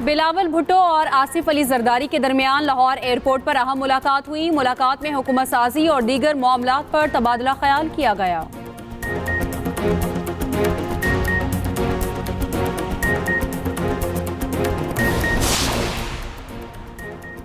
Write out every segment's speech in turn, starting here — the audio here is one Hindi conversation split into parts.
बिलावल भुट्टो और आसिफ अली जरदारी के दरमियान लाहौर एयरपोर्ट पर अहम मुलाकात हुई। मुलाकात में हुकूमत साजी और दीगर मामलात पर तबादला ख्याल किया गया।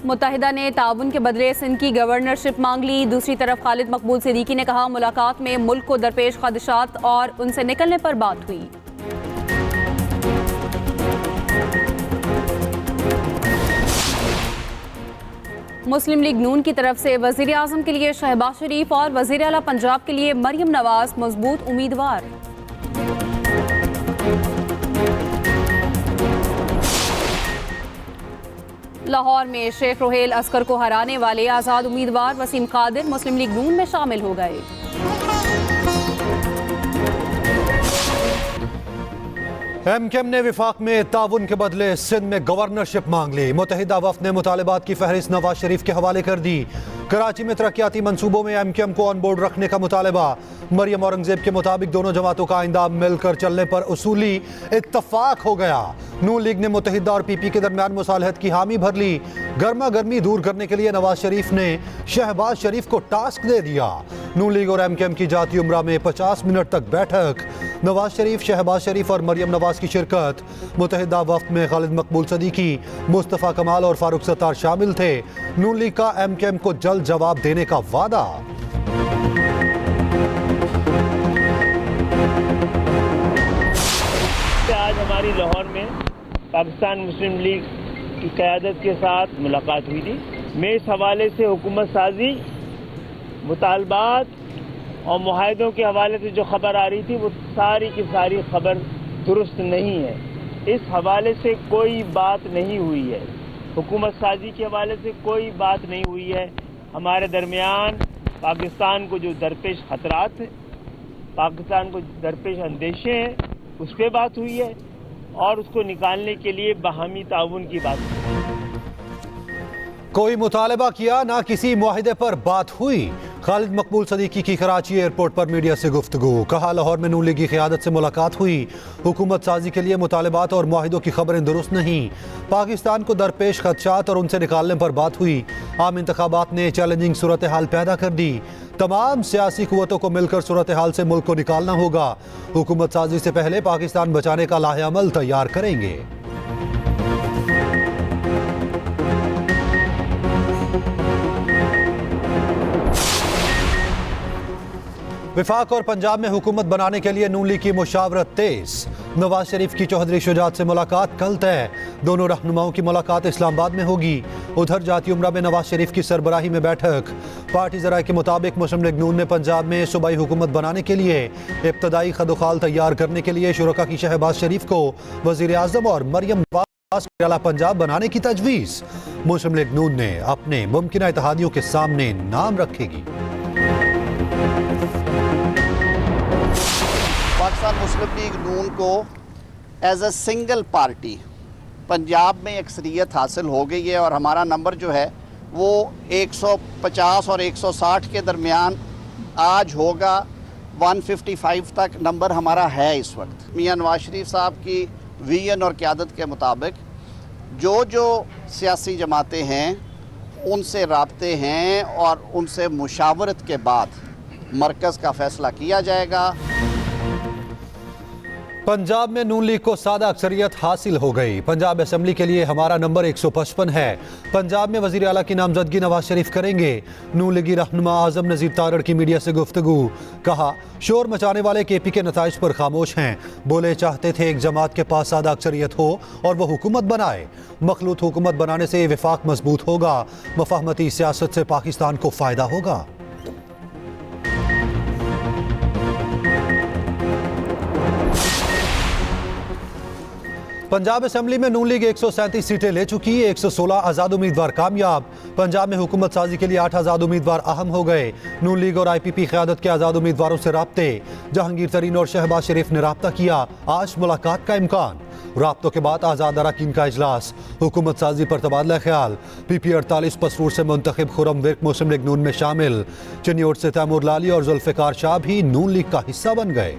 मुत्तहिदा ने ताउन के बदले सिंध की गवर्नरशिप मांग ली। दूसरी तरफ खालिद मकबूल सिद्दीकी ने कहा, मुलाकात में मुल्क को दरपेश खदशात और उनसे निकलने पर बात हुई। मुस्लिम लीग नून की तरफ से वजीर आजम के लिए शहबाज शरीफ और वजीर आला पंजाब के लिए मरियम नवाज मजबूत उम्मीदवार। लाहौर में शेख रोहेल अस्कर को हराने वाले आज़ाद उम्मीदवार वसीम कादिर मुस्लिम लीग नून में शामिल हो गए। एमकेएम ने विफाक में ताउन के बदले सिंध में गवर्नरशिप मांग ली। मुत्तहिदा वफ्द ने मुतालबात की फहरिस्त नवाज शरीफ के हवाले कर दी। कराची में तरक्याती मंसूबों में एमकेएम को ऑन बोर्ड रखने का मुतालबा। मरियम औरंगजेब के मुताबिक दोनों जमातों का आइंदा मिलकर चलने पर उसूली इत्तफाक हो गया। नून लीग ने मुत्तहिदा और पीपी के दरमियान मुसालहत की हामी भर ली। गर्मा गर्मी दूर करने के लिए नवाज शरीफ ने शहबाज शरीफ को टास्क दे दिया। नून लीग और एमकेएम की जाती उम्रा में 50 मिनट तक बैठक। नवाज शरीफ, शहबाज शरीफ और मरियम नवाज की शिरकत। मुत्तहिदा वफ्द में खालिद मकबूल सिद्दीकी, मुस्तफ़ा कमाल और फारूक सत्तार शामिल थे। नून लीग का एमकेएम को जल्द जवाब देने का वादा। आज हमारी लाहौर में पाकिस्तान मुस्लिम लीग की क़यादत के साथ मुलाकात हुई थी। मैं इस हवाले से हुकूमत साजी, मुतालबात और मुआहदों के हवाले से जो खबर आ रही थी वो सारी की सारी खबर दुरुस्त नहीं है। इस हवाले से कोई बात नहीं हुई है। हुकूमत साजी के हवाले से कोई बात नहीं हुई है। हमारे दरमियान पाकिस्तान को जो दरपेश खतरात हैं, पाकिस्तान को दरपेश अंदेशे हैं, उस पर बात हुई है और उसको निकालने के लिए बाहमी ताउन की बात हुई। कोई मुतालबा किया, ना किसी मुआहिदे पर बात हुई। खालिद मकबूल सिद्दीकी की कराची एयरपोर्ट पर मीडिया से गुफ्तगू। कहा, लाहौर में नून लीग की क़यादत से मुलाकात हुई। हुकूमत साजी के लिए मुतालबात और मुआहिदों की खबरें दुरुस्त नहीं। पाकिस्तान को दरपेश खदशात और उनसे निकालने पर बात हुई। आम इंतखाबात ने चैलेंजिंग सूरत हाल पैदा कर दी। तमाम सियासी कुव्वतों को मिलकर सूरत हाल से मुल्क को निकालना होगा। हुकूमत साजी से पहले पाकिस्तान बचाने का लाहे-अमल तैयार करेंगे। विफाक और पंजाब में हुकूमत बनाने के लिए नून लीग की मुशावरत तेज। नवाज शरीफ की चौधरी शुजात से मुलाकात कल तय। दोनों रहनुमाओं की मुलाकात इस्लामाबाद में होगी। उधर जाती उम्रा में नवाज शरीफ की सरबराही में बैठक। पार्टी ज़राए के मुताबिक मुस्लिम लीग नून ने पंजाब में सूबाई हुकूमत बनाने के लिए इब्तदाई खदोखाल तैयार करने के लिए शुरका की शहबाज शरीफ को वज़ीर आज़म और मरियम नवाज को पंजाब बनाने की तजवीज़। मुस्लिम लीग नून ने अपने मुमकिन इत्तेहादियों के सामने नाम रखेगी। पाकिस्तान मुस्लिम लीग नून को as a single party Punjab में अक्सरियत हासिल हो गई है और हमारा नंबर जो है वो 150 और 160 के दरमियान आज होगा। 155 तक नंबर हमारा है इस वक्त। मियां नवाज शरीफ साहब की विजन और क़यादत के मुताबिक जो सियासी जमातें हैं उनसे राब्ते हैं और उनसे मुशावरत के बाद मरकज़ का फ़ैसला किया जाएगा। पंजाब में नून लीग को सादा अक्सरियत हासिल हो गई। पंजाब असेंबली के लिए हमारा नंबर 155 है। पंजाब में वज़ीर आला की नामजदगी नवाज शरीफ करेंगे। नून लीगी रहनुमा आज़म नज़ीर तारड़ की मीडिया से गुफ्तगू। कहा, शोर मचाने वाले केपी के नताइज पर खामोश हैं। बोले चाहते थे एक जमात के पास सादा अक्सरियत हो और वह हुकूमत बनाए। मखलूत हुकूमत बनाने से विफाक मजबूत होगा। मफाहमती सियासत से पाकिस्तान को फ़ायदा होगा। पंजाब असेंबली में नून लीग 137 सीटें ले चुकी। 116 आज़ाद उम्मीदवार कामयाब। पंजाब में हुकूमत साजी के लिए 8 आज़ाद उम्मीदवार अहम हो गए। नून लीग और IPP क़यादत के आज़ाद उम्मीदवारों से राब्ते। जहांगीर तरीन और शहबाज शरीफ ने राब्ता किया। आज मुलाकात का इम्कान। राब्तों के बाद आज़ाद अरकान का इजलास। हुकूमत साजी पर तबादला ख्याल। PP 48 पसरूर से मुंतखब खुरम विर्क मुस्लिम लीग नून में शामिल। चिन्योट से तैमूर लाली और जुल्फ़िकार शाह भी नून लीग का हिस्सा बन गए।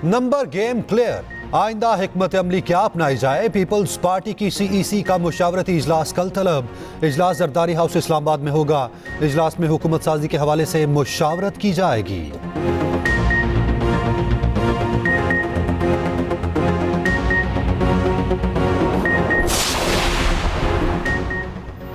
नंबर गेम क्लियर, आइंदा हिकमत अमली क्या अपनाई जाए। पीपल्स पार्टी की CEC का मुशावरती इजलास कल तलब। इजलास जरदारी हाउस इस्लामाबाद में होगा। इजलास में हुकूमत साजी के हवाले से मुशावरत की जाएगी।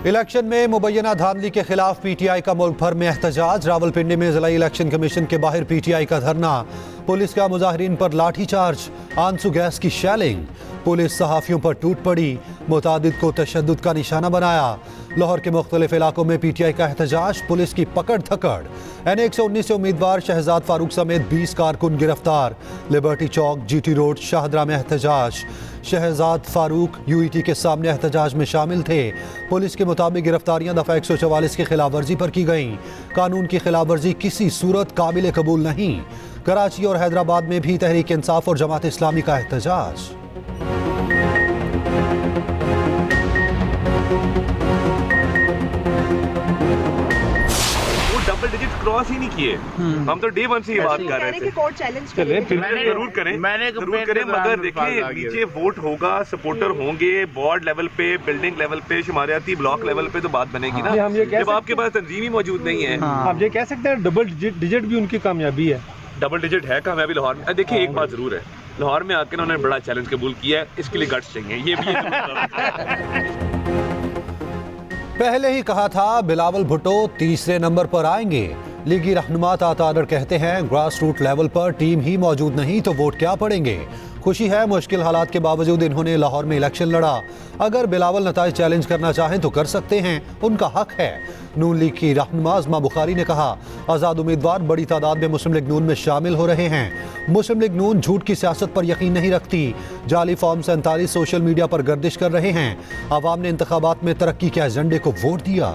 इलेक्शन में मुबैना धांधली के खिलाफ PTI का मुल्क भर में एहतजाज। रावलपिंडी में जिला इलेक्शन कमीशन के बाहर PTI का धरना। पुलिस का मुजाहिरीन पर लाठीचार्ज, आंसू गैस की शेलिंग। पुलिस सहाफियों पर टूट पड़ी, मुतादिद को तशद्दुद का निशाना बनाया। लाहौर के मुख्तलिफ इलाकों में PTI का एहतजाज, पुलिस की पकड़ धकड़। NA-119 से उम्मीदवार शहजाद फारूक समेत 20 कारकुन गिरफ्तार। लिबर्टी चौक, GT रोड, शाहदरा में एहतजाज। शहजाद फारूक UET के सामने एहतजाज में शामिल थे। पुलिस के मुताबिक गिरफ्तारियां दफ़ा 144 की खिलाफ वर्जी पर की गईं। कानून की खिलाफ वर्जी किसी सूरत काबिल कबूल नहीं। कराची और हैदराबाद में भी तहरीक इंसाफ और जमात इस्लामी का एहतजाज। डबल डिजिट क्रॉस ही नहीं किए। हम तो डे 1 से ये बात कर रहे थे। कोर्ट चैलेंज चले जरूर करें, मगर देखिए नीचे वोट होगा, सपोर्टर होंगे, वार्ड लेवल पे, बिल्डिंग लेवल पे, शुमारियाती ब्लॉक लेवल पे तो बात बनेगी ना। जब आपके पास तंजीम ही मौजूद नहीं है। आप ये कह सकते हैं डबल डिजिट भी उनकी कामयाबी है। डबल डिजिट है कामयाबी लाहौर में। देखिए एक बात जरूर है, लाहौर में आकर उन्होंने बड़ा चैलेंज कबूल किया है, इसके लिए गट्स चाहिए। ये भी पहले ही कहा था बिलावल भुट्टो तीसरे नंबर पर आएंगे। लीगी रहनुमा तातादर कहते हैं ग्रास रूट लेवल पर टीम ही मौजूद नहीं तो वोट क्या पड़ेंगे। खुशी है मुश्किल हालात के बावजूद इन्होंने लाहौर में इलेक्शन लड़ा। अगर बिलावल नताइज चैलेंज करना चाहें तो कर सकते हैं, उनका हक है। नून लीग की रहनुमा अज़मा बुखारी ने कहा आज़ाद उम्मीदवार बड़ी तादाद में मुस्लिम लीग नून में शामिल हो रहे हैं। मुस्लिम लीग नून झूठ की सियासत पर यकीन नहीं रखती। जाली फॉर्म 47 सोशल मीडिया पर गर्दिश कर रहे हैं। आवाम ने इंतखाबात में तरक्की के एजेंडे को वोट दिया।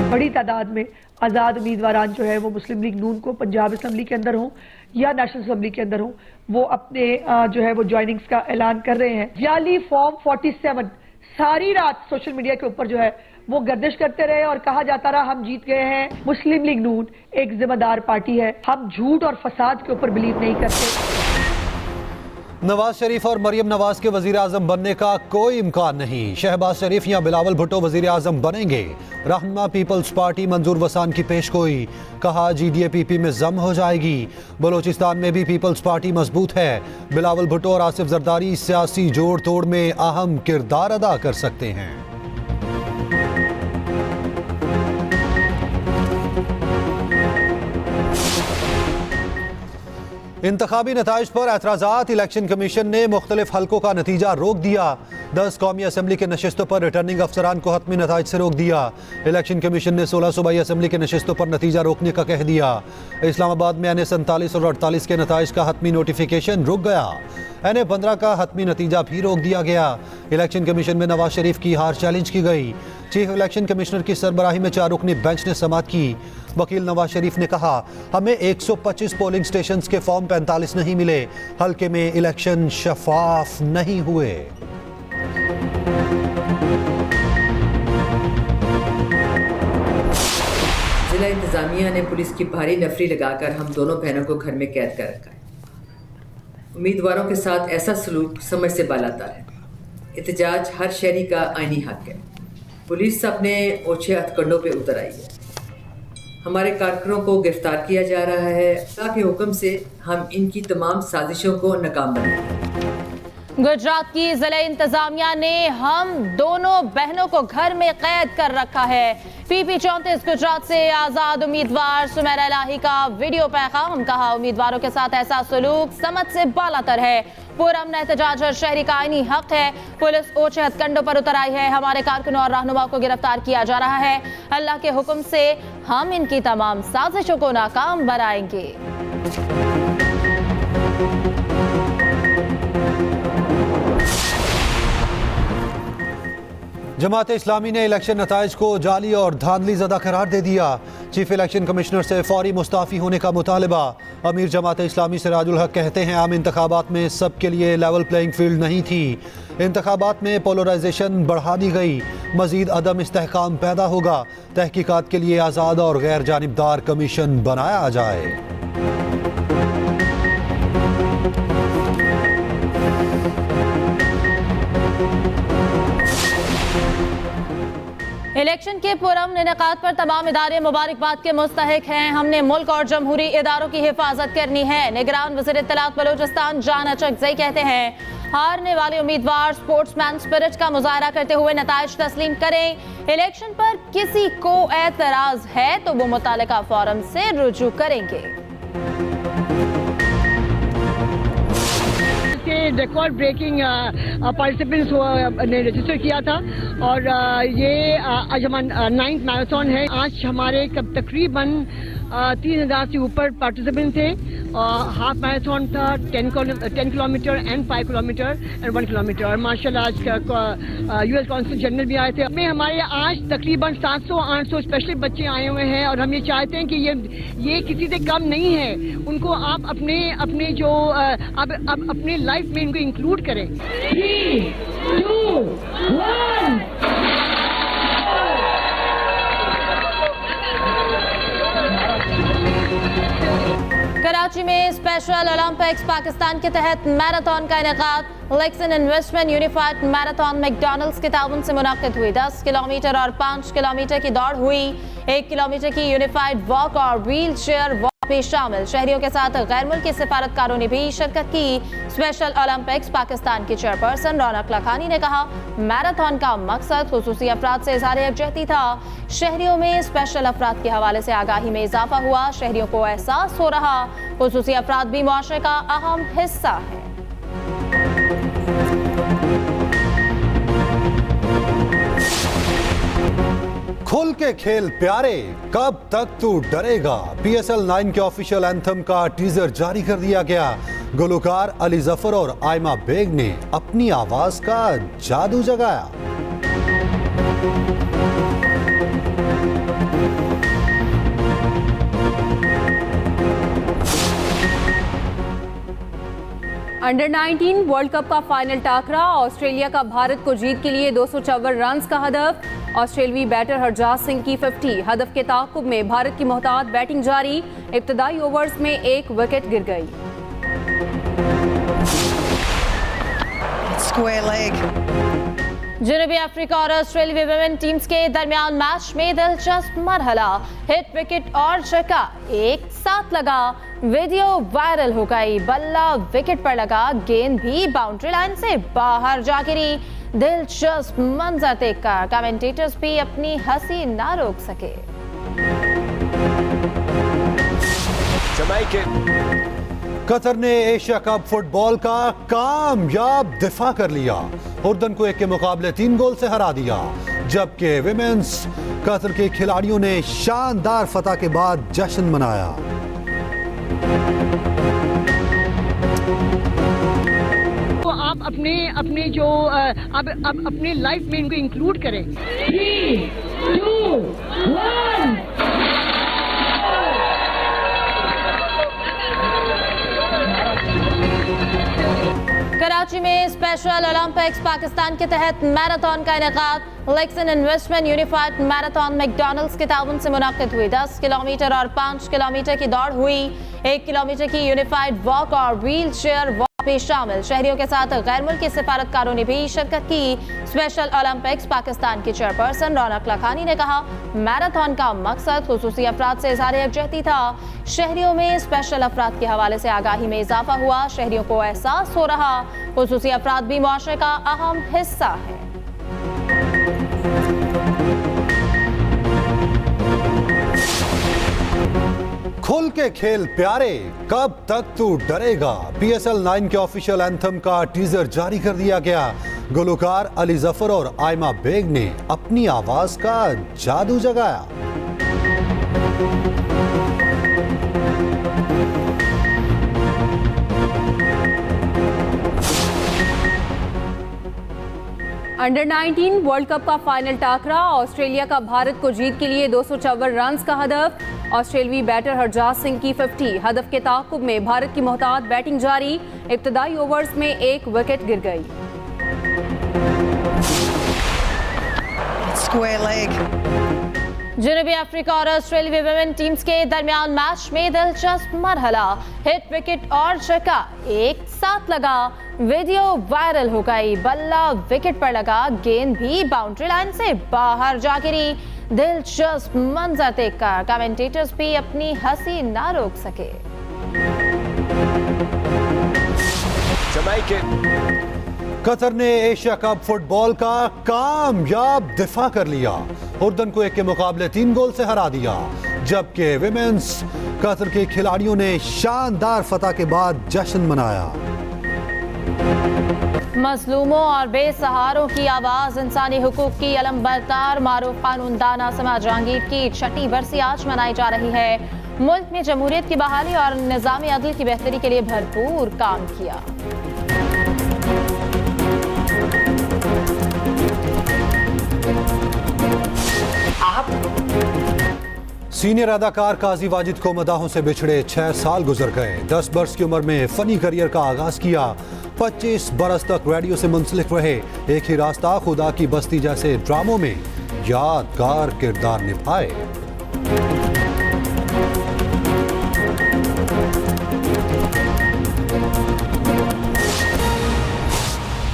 बड़ी तादाद में आज़ाद उम्मीदवार जो है वो मुस्लिम लीग नून को पंजाब असम्बली के अंदर हो या नेशनल असम्बली के अंदर हो, वो अपने जो है वो ज्वाइनिंग्स का ऐलान कर रहे हैं। जाली फॉर्म 47 सारी रात सोशल मीडिया के ऊपर जो है वो गर्दिश करते रहे और कहा जाता रहा हम जीत गए हैं। मुस्लिम लीग नून एक जिम्मेदार पार्टी है, हम झूठ और फसाद के ऊपर बिलीव नहीं करते। नवाज शरीफ और मरियम नवाज के वजीर आजम बनने का कोई इम्कान नहीं। शहबाज शरीफ या बिलावल भुट्टो वजीर आजम बनेंगे। रहनुमा पीपल्स पार्टी मंजूर वसान की पेशगोई, कहा GDA-PP में जम हो जाएगी। बलोचिस्तान में भी पीपल्स पार्टी मजबूत है। बिलावल भुट्टो और आसिफ जरदारी सियासी जोड़ तोड़ में अहम किरदार अदा कर सकते हैं। इंतखाबी नताइज पर एतराज़ात, इलेक्शन कमीशन ने मुख्तलिफ हल्कों का नतीजा रोक दिया। 10 कौमी असम्बली के नशिस्तों पर रिटर्निंग अफसरान को हतमी नताइज से रोक दिया। इलेक्शन कमीशन ने 16 सूबाई असम्बली के नशिस्तों पर नतीजा रोकने का कह दिया। इस्लामाबाद में NA-47 और 48 के नताइज का हतमी नोटिफिकेशन रुक गया। NA-15 का हतमी नतीजा भी रोक दिया गया। इलेक्शन कमीशन में नवाज शरीफ की हार चैलेंज की गई। चीफ इलेक्शन कमिश्नर की सरबराही में 4 रुकनी बेंच ने समाअत की। वकील नवाज शरीफ ने कहा हमें 125 पोलिंग स्टेशन के फॉर्म 45 नहीं मिले, हल्के में इलेक्शन शफाफ नहीं हुए। जिला इंतजामिया ने पुलिस की भारी नफरी लगाकर हम दोनों बहनों को घर में कैद कर रखा है। उम्मीदवारों के साथ ऐसा सलूक समझ से बालातर है। एहतजाज हर शहरी का आईनी हक है। पुलिस अपने ओछे हथकंडों पे उतर आई है। हमारे कारकुनों को गिरफ्तार किया जा रहा है। अल्लाह के हुक्म से हम इनकी तमाम साजिशों को नाकाम बनाएंगे। गुजरात की जिला इंतजामिया ने हम दोनों बहनों को घर में कैद कर रखा है। PP 34 गुजरात से आजाद उम्मीदवार सुमेरा इलाही का वीडियो पैगाम, कहा उम्मीदवारों के साथ ऐसा सलूक समझ से बालातर है। पुरअमन एहतजाज हर शहरी का आईनी हक है। पुलिस ओछे हथकंडों पर उतर आई है। हमारे कारकुनों और रहनुमा को गिरफ्तार किया जा रहा है। अल्लाह के हुक्म से हम इनकी तमाम साजिशों को नाकाम बनाएंगे। जमात इस्लामी ने इलेक्शन नताइज को जाली और धांधली ज़दा करार दे दिया। चीफ इलेक्शन कमिश्नर से फौरी मुस्ताफ़ी होने का मुतालबा। अमीर जमात इस्लामी सिराजुल हक कहते हैं आम इंतखाबात में सब के लिए लेवल प्लेइंग फील्ड नहीं थी। इंतखाबात में पोलराइजेशन बढ़ा दी गई, मजीद अदम इस्तेहकाम पैदा होगा। तहकीकात के लिए आज़ाद और गैर जानिबदार कमीशन बनाया जाए। इलेक्शन के पुरअमन इनेकाद पर तमाम इदारे मुबारकबाद के मुस्तहिक हैं। हमने मुल्क और जमहूरी इदारों की हिफाजत करनी है। निगरान वज़ीर इत्तलात बलूचिस्तान जान अचकज़ई कहते हैं हारने वाले उम्मीदवार स्पोर्ट्समैन स्पिरिट का मुजाहरा करते हुए नताइज तस्लीम करें। इलेक्शन पर किसी को एतराज है तो वो मुतालिका फोरम से रुजू करेंगे। रिकॉर्ड ब्रेकिंग पार्टिसिपेंट्स ने रजिस्टर किया था और ये आज हमारा 9th मैराथन है। आज हमारे तकरीबन 3000 से ऊपर पार्टिसिपेंट थे। हाफ मैराथन था 10 kilometre and 5 kilometre and 1 kilometre. और माशाल्लाह आज US कौंसिल जनरल भी आए थे। में हमारे आज तकरीबन 700-800 स्पेशल बच्चे आए हुए हैं और हम ये चाहते हैं कि ये किसी से कम नहीं है। उनको आप अपने जो अब अपने लाइफ में इनको इंक्लूड करें। 3, 2, 1 कराची में स्पेशल ओलंपिक्स पाकिस्तान के तहत मैराथन का इनेकाद। लेक्सन इन्वेस्टमेंट यूनिफाइड मैराथन मैकडॉनल्ड्स के ताउन से मुनाकिद हुई। 10 किलोमीटर और 5 किलोमीटर की दौड़ हुई। 1 किलोमीटर की यूनिफाइड वॉक और व्हील चेयर वॉक भी शामिल। शहरियों के साथ गैर मुल्की सिफारतकारों ने भी शिरकत की। स्पेशल ओलंपिक्स पाकिस्तान की चेयरपर्सन रौनक लखानी ने कहा मैराथन का मकसद खुसूसी अफराद से इज़हार यकजहती था। शहरियों में स्पेशल अफराद के हवाले से आगाही में इजाफा हुआ। शहरियों को एहसास हो रहा खुसूसी अफराद भी मुआशरे का अहम हिस्सा है। खुल के खेल प्यारे, कब तक तू डरेगा। PSL 9 के ऑफिशियल एंथम का टीजर जारी कर दिया गया। गुलकार अली जफर और आयमा बेग ने अपनी आवाज का जादू जगाया। अंडर 19 वर्ल्ड कप का फाइनल टाकरा। ऑस्ट्रेलिया का भारत को जीत के लिए 254 रन का हदफ। ऑस्ट्रेलवी बैटर हरजाज सिंह की 50। हदफ के ताक़ुब में भारत की मोहतात बैटिंग जारी। इब्तदाई ओवर्स में 1 विकेट गिर गई। जनूबी अफ्रीका और ऑस्ट्रेलिया विमेन टीम्स के दरमियान मैच में दिलचस्प मरहला। हिट विकेट और छक्का एक साथ लगा। वीडियो वायरल हो गई। बल्ला विकेट पर लगा, गेंद भी बाउंड्री लाइन से बाहर जा गिरी। दिलचस्प मंजर देखकर कमेंटेटर्स भी अपनी हंसी ना रोक सके। कतर ने एशिया कप फुटबॉल का कामयाब दिफा कर लिया। उर्दन को 1 के मुकाबले 3 गोल से हरा दिया। जबकि विमेंस कतर के खिलाड़ियों ने शानदार फतह के बाद जश्न मनाया। तो आप अपने जो अब अपने लाइफ में इनको इंक्लूड करें। 3, 2, 1 कराची में स्पेशल ओलंपिक्स पाकिस्तान के तहत मैराथन का इनेकाद। लेक्सन इन्वेस्टमेंट यूनिफाइड मैराथन मैकडॉनल्ड्स के ताउन से मुनाकिद हुई। 10 किलोमीटर और 5 किलोमीटर की दौड़ हुई। 1 किलोमीटर की यूनिफाइड वॉक और व्हील चेयर वॉक भी शामिल। शहरियों के साथ गैर मुल्की सिफारतकारों ने भी शिरकत की। स्पेशल ओलंपिक्स पाकिस्तान की चेयरपर्सन रौनक लखानी ने कहा मैराथन का मकसद खुसूसी अफराद से इज़हार यकजहती था। शहरियों में स्पेशल अफराद के हवाले से आगाही में इजाफा हुआ। शहरियों को एहसास हो रहा खुसूसी अफराद भी मुआशरे का अहम हिस्सा है। खुल के खेल प्यारे, कब तक तू डरेगा। PSL 9 के ऑफिशियल एंथम का टीजर जारी कर दिया गया। गुलकार अली जफर और आयमा बेग ने अपनी आवाज का जादू जगाया। अंडर 19 वर्ल्ड कप का फाइनल टाकरा, ऑस्ट्रेलिया का भारत को जीत के लिए 254 रन का हदफ। ऑस्ट्रेलवी बैटर हरजाज सिंह की 50, हदफ के ताक़ुब में भारत की मोहतात बैटिंग जारी। इब्तदाई ओवर्स में एक विकेट गिर गई। जनूबी अफ्रीका और ऑस्ट्रेलिया विमेन टीम्स के दरमियान मैच में दिलचस्प मरहला, हिट विकेट और छक्का एक साथ लगा, वीडियो वायरल हो गई। बल्ला विकेट पर लगा, गेंद भी बाउंड्री लाइन से बाहर जा गिरी। दिलचस्प मंजर देखकर कमेंटेटर्स भी अपनी हंसी ना रोक सके। कतर ने एशिया कप फुटबॉल का कामयाब दिफा कर लिया, उर्दन को 1 के मुकाबले 3 गोल से हरा दिया, जबकि विमेंस कतर के खिलाड़ियों ने शानदार फतह के बाद जश्न मनाया। मजलूमों और बेसहारों की आवाज, इंसानी हुकूक की अलम बरदार मारूफ कानून दाना समा जहांगीर की 6ठी बरसी आज मनाई जा रही है। मुल्क में जमहूरियत की बहाली और निज़ाम अदल की बेहतरी के लिए भरपूर काम किया। सीनियर अदाकार काजी वाजिद को मदाहों से बिछड़े 6 साल गुजर गए। 10 बरस की उम्र में फनी करियर का आगाज किया, 25 बरस तक रेडियो से मुंसलिक रहे। एक ही रास्ता, खुदा की बस्ती जैसे ड्रामों में यादगार किरदार निभाए।